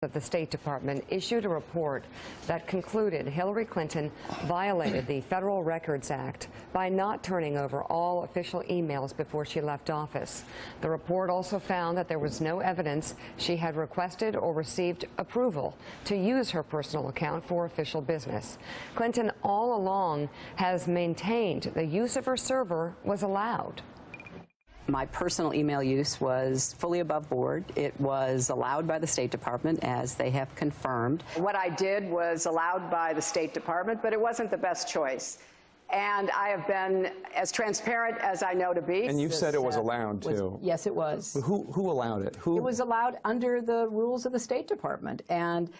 of the State Department issued a report that concluded Hillary Clinton violated the Federal Records Act by not turning over all official emails before she left office. The report also found that there was no evidence she had requested or received approval to use her personal account for official business. Clinton all along has maintained the use of her server was allowed. My personal email use was fully above board. It was allowed by the State Department, as they have confirmed. What I did was allowed by the State Department, but it wasn't the best choice. And I have been as transparent as I know to be. And you said it was allowed, too. Yes, it was. Who allowed it? It was allowed under the rules of the State Department. And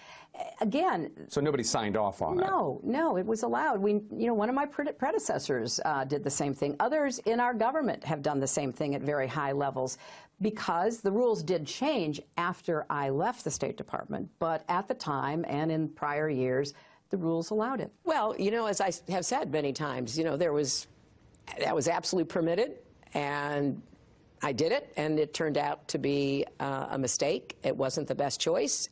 again, so nobody signed off on it? No, it was allowed. One of my predecessors did the same thing. Others in our government have done the same thing at very high levels, because the rules did change after I left the State Department. But at the time and in prior years, the rules allowed it. Well, as I have said many times, that was absolutely permitted, and I did it, and it turned out to be a mistake. It wasn't the best choice.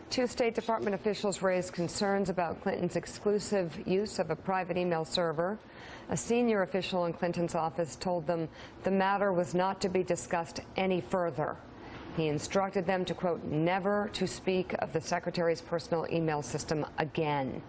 Two State Department officials raised concerns about Clinton's exclusive use of a private email server. A senior official in Clinton's office told them the matter was not to be discussed any further. He instructed them to, quote, never to speak of the secretary's personal email system again.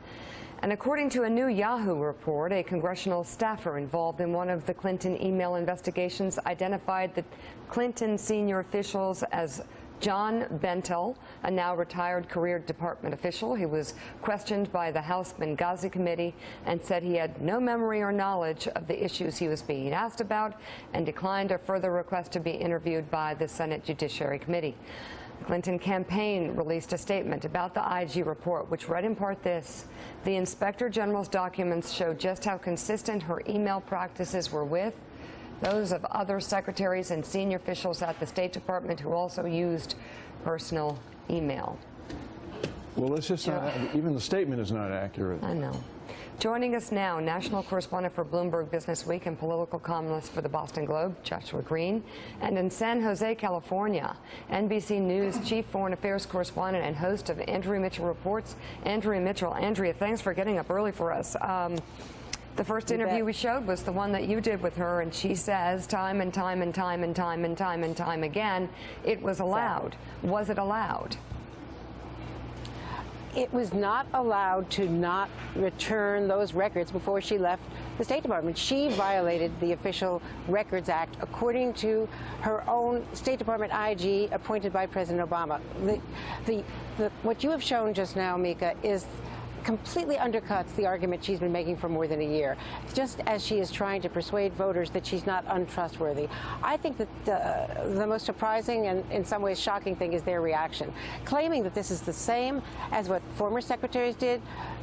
And according to a new Yahoo report, a congressional staffer involved in one of the Clinton email investigations identified the Clinton senior officials as John Bentel, a now retired career department official. He was questioned by the House Benghazi Committee and said he had no memory or knowledge of the issues he was being asked about, and declined a further request to be interviewed by the Senate Judiciary Committee. The Clinton campaign released a statement about the IG report, which read in part this: the Inspector General's documents show just how consistent her email practices were with those of other secretaries and senior officials at the State Department who also used personal email. Well, it's just not, even the statement is not accurate. I know. Joining us now, national correspondent for Bloomberg Business Week and political columnist for the Boston Globe, Joshua Green, and in San Jose, California, NBC News chief foreign affairs correspondent and host of Andrea Mitchell Reports, Andrea Mitchell. Andrea, thanks for getting up early for us. The first interview we showed was the one that you did with her, and she says time and time and time and time and time and time again, it was allowed. Was it allowed? It was not allowed to not return those records before she left the State Department. She violated the Official Records Act according to her own State Department IG appointed by President Obama. What you have shown just now, Mika, is completely undercuts the argument she's been making for more than a year, just as she is trying to persuade voters that she's not untrustworthy. I think that the most surprising and in some ways shocking thing is their reaction, claiming that this is the same as what former secretaries did,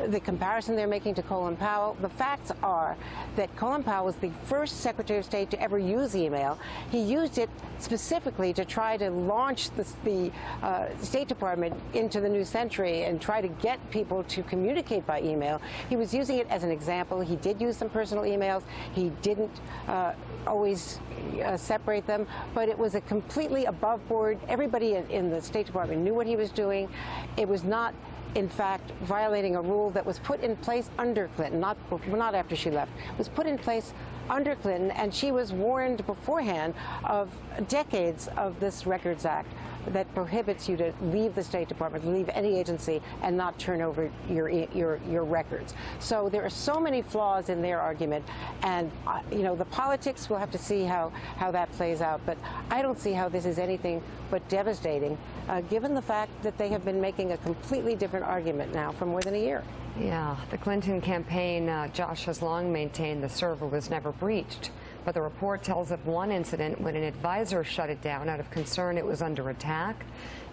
the comparison they're making to Colin Powell. The facts are that Colin Powell was the first Secretary of State to ever use email. He used it specifically to try to launch the State Department into the new century and try to get people to communicate by email. He was using it as an example. He did use some personal emails. He didn't always separate them, but it was a completely above board. Everybody in the State Department knew what he was doing. It was not, in fact, violating a rule that was put in place under Clinton, not after she left. It was put in place under Clinton, and she was warned beforehand of decades of this Records Act that prohibits you to leave the State Department, leave any agency, and not turn over your records. So there are so many flaws in their argument, and the politics, we'll have to see how that plays out. But I don't see how this is anything but devastating, given the fact that they have been making a completely different argument now for more than a year. Yeah, the Clinton campaign, Josh, has long maintained the server was never breached. But the report tells of one incident when an advisor shut it down out of concern it was under attack.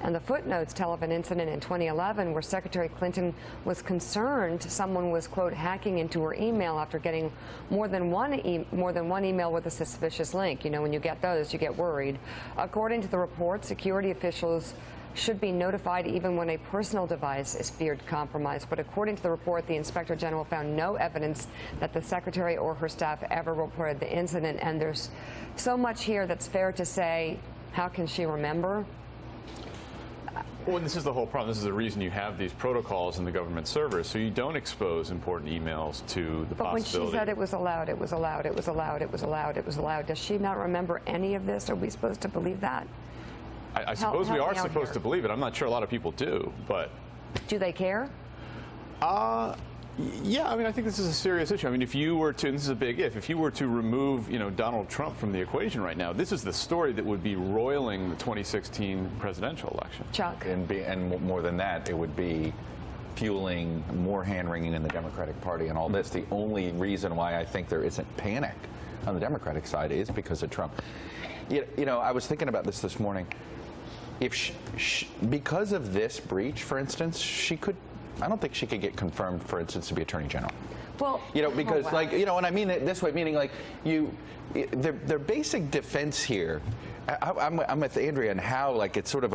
And the footnotes tell of an incident in 2011 where Secretary Clinton was concerned someone was, quote, hacking into her email after getting more than one email with a suspicious link. When you get those, you get worried. According to the report, security officials should be notified even when a personal device is feared compromised. But according to the report, the Inspector General found no evidence that the Secretary or her staff ever reported the incident. And there's so much here that's fair to say, how can she remember? Well, and this is the whole problem. This is the reason you have these protocols in the government servers, so you don't expose important emails to the But possibility. when she said it was allowed, it was allowed, it was allowed, it was allowed, it was allowed, does she not remember any of this? Are we supposed to believe that? I suppose we help are me out supposed here. to believe it. I'm not sure a lot of people do, but Do they care? yeah, I mean, I think this is a serious issue. I mean, if you were to, and this is a big if you were to remove, Donald Trump from the equation right now, this is the story that would be roiling the 2016 presidential election. Chuck? And more than that, it would be fueling more hand-wringing in the Democratic Party and all this. The only reason why I think there isn't panic on the Democratic side is because of Trump. I was thinking about this morning. If because of this breach, for instance, I don't think she could get confirmed, for instance, to be Attorney General. Well, Because and I mean it this way, meaning their basic defense here. I'm with Andrea and how it's sort of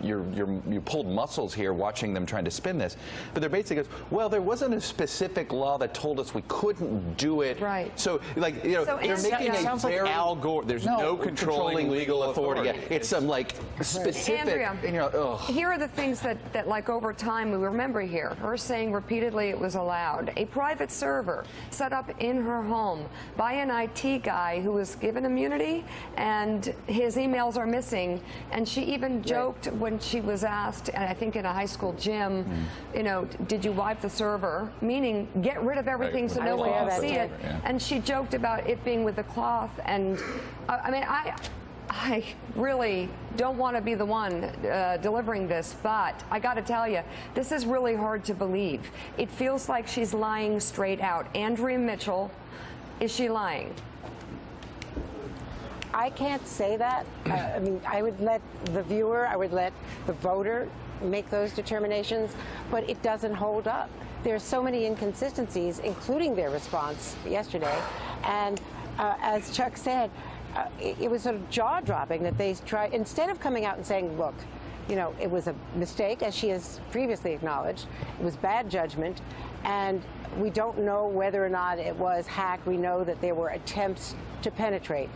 you pulled muscles here watching them trying to spin this, but their basic is, well, there wasn't a specific law that told us we couldn't do it. Right. So they're making It a sounds very like Al Gore. There's no controlling legal authority. Yeah, it's some specific. Andrea, and you're like, ugh. here are the things that over time we remember here. Her saying repeatedly it was allowed. A private server set up in her home by an IT guy who was given immunity, and his emails are missing. And she even joked when she was asked, and I think in a high school gym, did you wipe the server? Meaning, get rid of everything so no one can see it. Yeah. And she joked about it being with the cloth. And I mean, I really don't want to be the one delivering this, but I got to tell you, this is really hard to believe. It feels like she's lying straight out. Andrea Mitchell, is she lying? I can't say that. I mean, I would let the viewer, I would let the voter make those determinations, but it doesn't hold up. There are so many inconsistencies, including their response yesterday. And as Chuck said, it was sort of jaw-dropping that they tried, instead of coming out and saying, look, it was a mistake, as she has previously acknowledged. It was bad judgment, and we don't know whether or not it was hacked. We know that there were attempts to penetrate.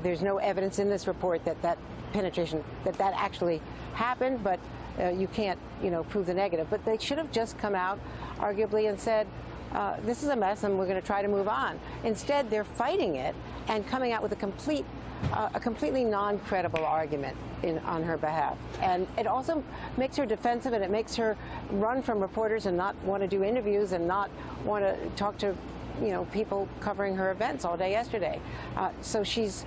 There's no evidence in this report that penetration, that actually happened, but you can't, prove the negative. But they should have just come out, arguably, and said, this is a mess and we're going to try to move on. Instead, they're fighting it and coming out with a completely non-credible argument on her behalf. And it also makes her defensive, and it makes her run from reporters and not want to do interviews and not want to talk to people covering her events all day yesterday. So she's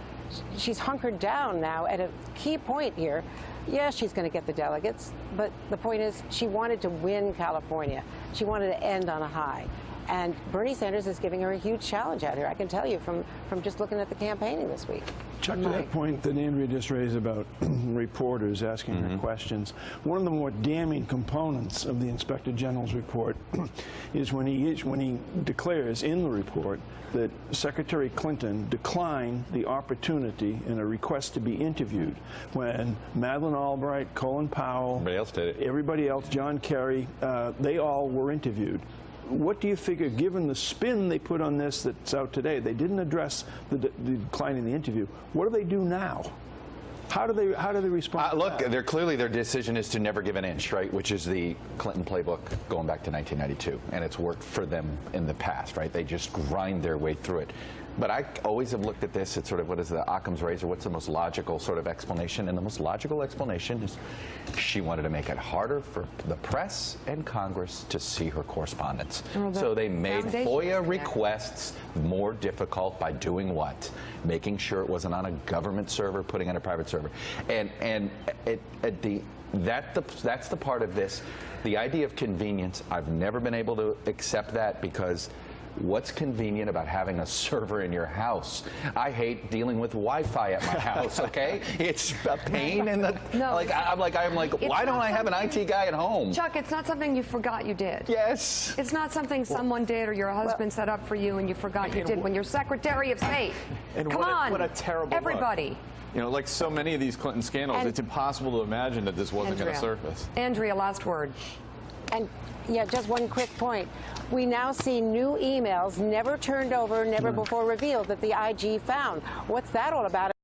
hunkered down now at a key point here. Yes, she's going to get the delegates, but the point is she wanted to win California. She wanted to end on a high. And Bernie Sanders is giving her a huge challenge out here, I can tell you, from just looking at the campaigning this week. Chuck, to that point that Andrea just raised about reporters asking her questions, one of the more damning components of the Inspector General's report is when he declares in the report that Secretary Clinton declined the opportunity in a request to be interviewed when Madeleine Albright, Colin Powell, everybody else, John Kerry, they all were interviewed. What do you figure, given the spin they put on this that's out today, they didn't address the decline in the interview. What do they do now? How do they respond? Look, clearly their decision is to never give an inch, right? Which is the Clinton playbook going back to 1992, and it's worked for them in the past, right? They just grind their way through it. But I always have looked at this at sort of what is the Occam's razor, what's the most logical sort of explanation? And the most logical explanation is she wanted to make it harder for the press and Congress to see her correspondence. So they made FOIA requests more difficult by doing what? Making sure it wasn't on a government server, putting on a private server. And that's the part of this. The idea of convenience, I've never been able to accept that, because what's convenient about having a server in your house? I hate dealing with Wi-Fi at my house. Okay, it's a pain in the. No, I'm like, why don't I have an IT guy at home? Chuck, it's not something you forgot you did. Yes. It's not something someone did or your husband set up for you and you forgot you did when you're Secretary of State. And Come on, what a terrible everybody. Look. Like so many of these Clinton scandals, it's impossible to imagine that this wasn't going to surface. Andrea, last word. And yeah, just one quick point. We now see new emails never turned over, never before revealed, that the IG found. What's that all about?